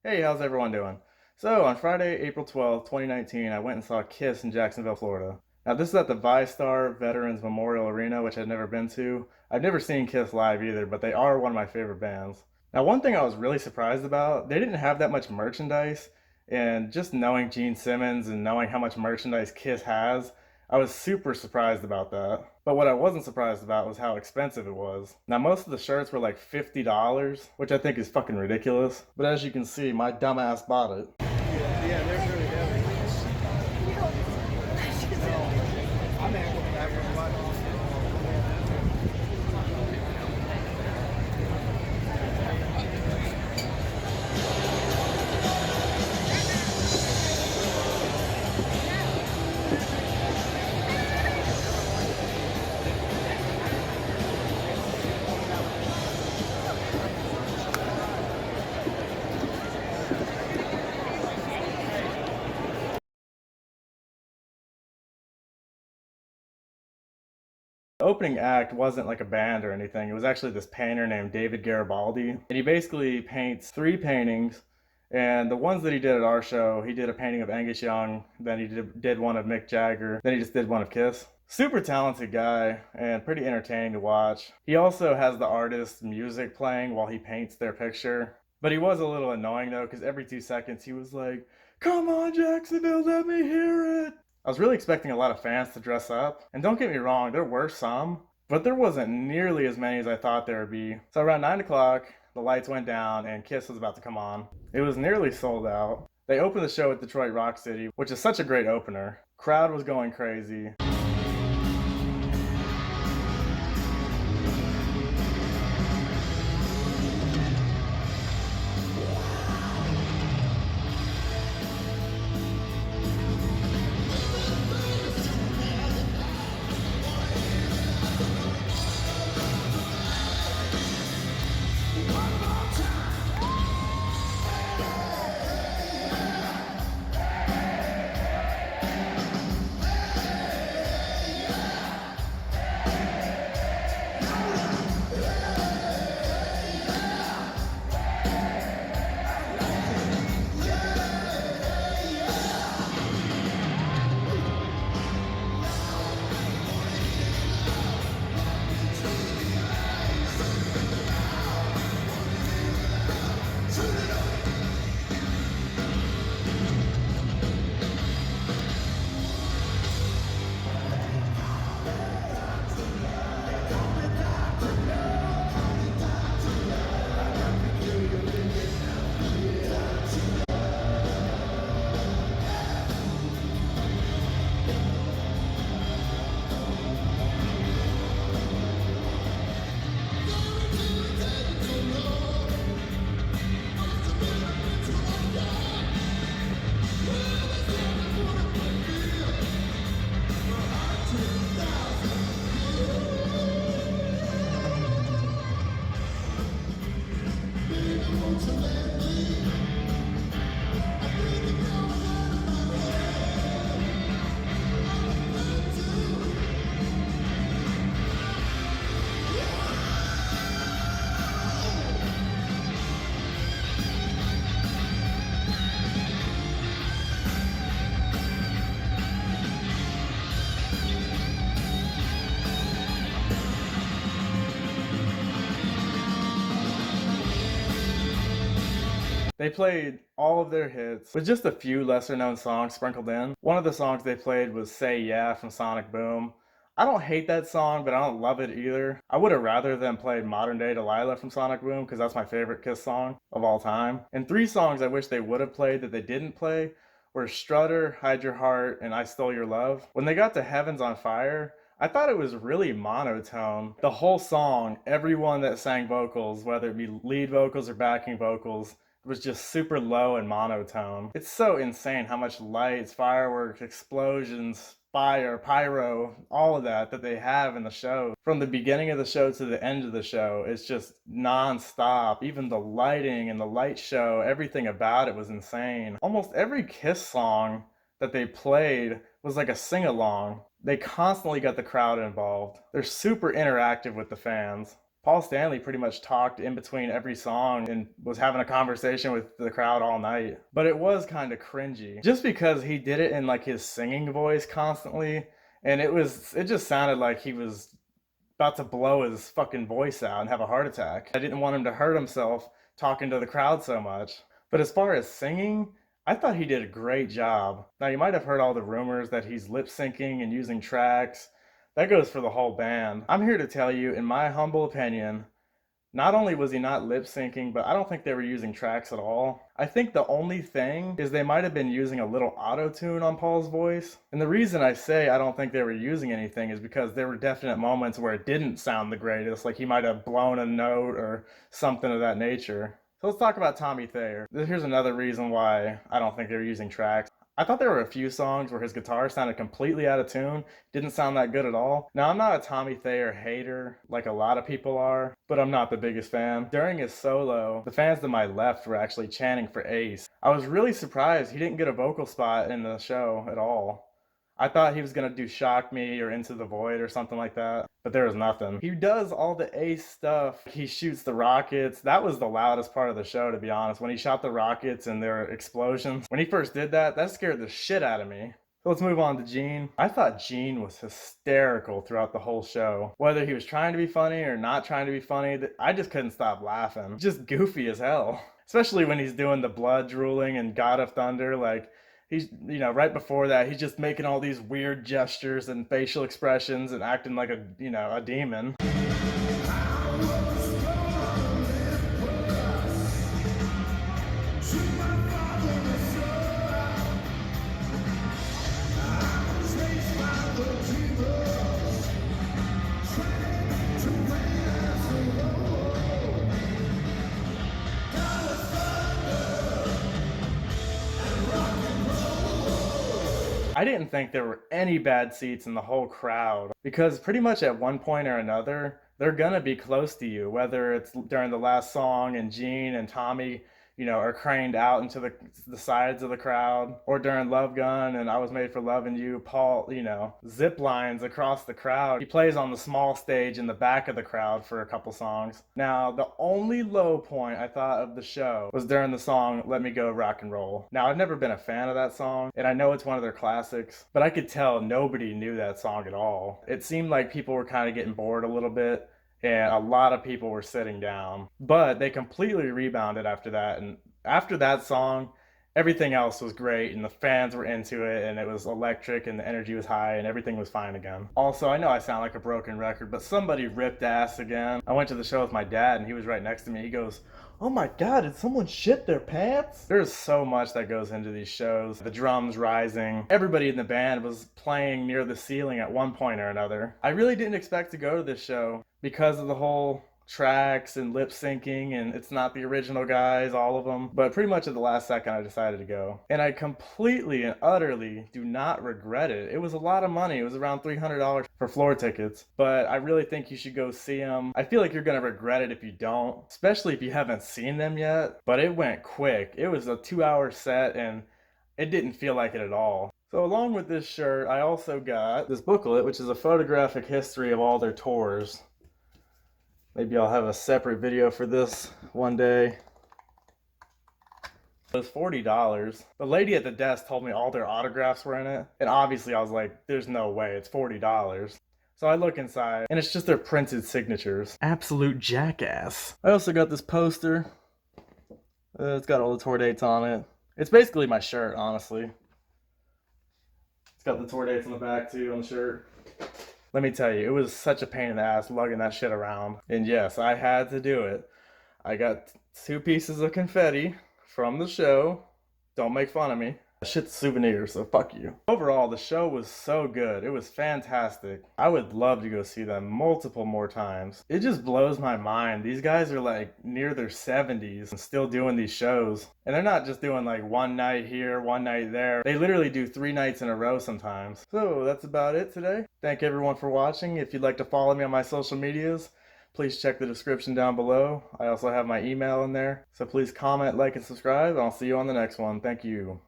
Hey, how's everyone doing? So, on Friday, April 12th, 2019, I went and saw Kiss in Jacksonville, Florida. Now, this is at the ViStar Veterans Memorial Arena, which I'd never been to. I've never seen Kiss live either, but they are one of my favorite bands. Now, one thing I was really surprised about, they didn't have that much merchandise, and just knowing Gene Simmons and knowing how much merchandise Kiss has, I was super surprised about that. But what I wasn't surprised about was how expensive it was. Now, most of the shirts were like $50, which I think is fucking ridiculous. But as you can see, my dumbass bought it. Yeah, they're really heavy. I'm able to have everybody. The opening act wasn't like a band or anything. It was actually this painter named David Garibaldi. And he basically paints three paintings. And the ones that he did at our show, he did a painting of Angus Young, then he did one of Mick Jagger, then he just did one of Kiss. Super talented guy and pretty entertaining to watch. He also has the artist's music playing while he paints their picture. But he was a little annoying though, because every 2 seconds he was like, "Come on, Jacksonville, let me hear it." I was really expecting a lot of fans to dress up. And don't get me wrong, there were some, but there wasn't nearly as many as I thought there would be. So around 9 o'clock, the lights went down and Kiss was about to come on. It was nearly sold out. They opened the show at Detroit Rock City, which is such a great opener. Crowd was going crazy. They played all of their hits with just a few lesser known songs sprinkled in. One of the songs they played was Say Yeah from Sonic Boom. I don't hate that song, but I don't love it either. I would have rather them played Modern Day Delilah from Sonic Boom because that's my favorite Kiss song of all time. And three songs I wish they would have played that they didn't play were Strutter, Hide Your Heart, and I Stole Your Love. When they got to Heaven's on Fire, I thought it was really monotone. The whole song, everyone that sang vocals, whether it be lead vocals or backing vocals, was just super low and monotone. It's so insane how much lights, fireworks, explosions, fire, pyro, all of that they have in the show. From the beginning of the show to the end of the show, it's just non-stop. Even the lighting and the light show, everything about it was insane. Almost every Kiss song that they played was like a sing-along. They constantly got the crowd involved. They're super interactive with the fans. Paul Stanley pretty much talked in between every song and was having a conversation with the crowd all night. But it was kind of cringy just because he did it in like his singing voice constantly. And it just sounded like he was about to blow his fucking voice out and have a heart attack. I didn't want him to hurt himself talking to the crowd so much. But as far as singing, I thought he did a great job. Now, you might have heard all the rumors that he's lip syncing and using tracks. That goes for the whole band. I'm here to tell you, in my humble opinion, not only was he not lip syncing, but I don't think they were using tracks at all. I think the only thing is they might have been using a little auto tune on Paul's voice. And the reason I say I don't think they were using anything is because there were definite moments where it didn't sound the greatest, like he might have blown a note or something of that nature. So let's talk about Tommy Thayer. Here's another reason why I don't think they were using tracks. I thought there were a few songs where his guitar sounded completely out of tune, didn't sound that good at all. Now, I'm not a Tommy Thayer hater like a lot of people are, but I'm not the biggest fan. During his solo, the fans to my left were actually chanting for Ace. I was really surprised he didn't get a vocal spot in the show at all. I thought he was going to do Shock Me or Into the Void or something like that, but there was nothing. He does all the Ace stuff. He shoots the rockets. That was the loudest part of the show, to be honest. When he shot the rockets and their explosions. When he first did that, that scared the shit out of me. So let's move on to Gene. I thought Gene was hysterical throughout the whole show. Whether he was trying to be funny or not trying to be funny, I just couldn't stop laughing. Just goofy as hell. Especially when he's doing the blood drooling and God of Thunder, like, he's, right before that, he's just making all these weird gestures and facial expressions and acting like a demon. I didn't think there were any bad seats in the whole crowd because pretty much at one point or another, they're gonna be close to you, whether it's during the last song and Gene and Tommy, are craned out into the sides of the crowd, or during Love Gun and I Was Made for Loving You, Paul, zip lines across the crowd. He plays on the small stage in the back of the crowd for a couple songs. Now, the only low point I thought of the show was during the song Let Me Go Rock and Roll. Now, I've never been a fan of that song, and I know it's one of their classics, but I could tell nobody knew that song at all. It seemed like people were kind of getting bored a little bit, and a lot of people were sitting down. But they completely rebounded after that, and after that song, everything else was great, and the fans were into it, and it was electric, and the energy was high, and everything was fine again. Also, I know I sound like a broken record, but somebody ripped ass again. I went to the show with my dad, and he was right next to me. He goes, "Oh my God, did someone shit their pants?" There's so much that goes into these shows. The drums rising. Everybody in the band was playing near the ceiling at one point or another. I really didn't expect to go to this show because of the whole tracks and lip syncing, and it's not the original guys, all of them. But pretty much at the last second, I decided to go. And I completely and utterly do not regret it. It was a lot of money. It was around $300 for floor tickets. But I really think you should go see them. I feel like you're going to regret it if you don't, especially if you haven't seen them yet. But it went quick. It was a 2-hour set, and it didn't feel like it at all. So along with this shirt, I also got this booklet, which is a photographic history of all their tours. Maybe I'll have a separate video for this one day. It was $40. The lady at the desk told me all their autographs were in it. And obviously I was like, there's no way, it's $40. So I look inside, and it's just their printed signatures. Absolute jackass. I also got this poster. It's got all the tour dates on it. It's basically my shirt, honestly. It's got the tour dates on the back too, on the shirt. Let me tell you, it was such a pain in the ass lugging that shit around. And yes, I had to do it. I got 2 pieces of confetti from the show. Don't make fun of me. Shit's souvenirs, so fuck you. Overall, the show was so good. It was fantastic. I would love to go see them multiple more times. It just blows my mind. These guys are like near their 70s and still doing these shows. And they're not just doing like one night here, one night there. They literally do 3 nights in a row sometimes. So that's about it today. Thank everyone for watching. If you'd like to follow me on my social medias, please check the description down below. I also have my email in there. So please comment, like, and subscribe. And I'll see you on the next one. Thank you.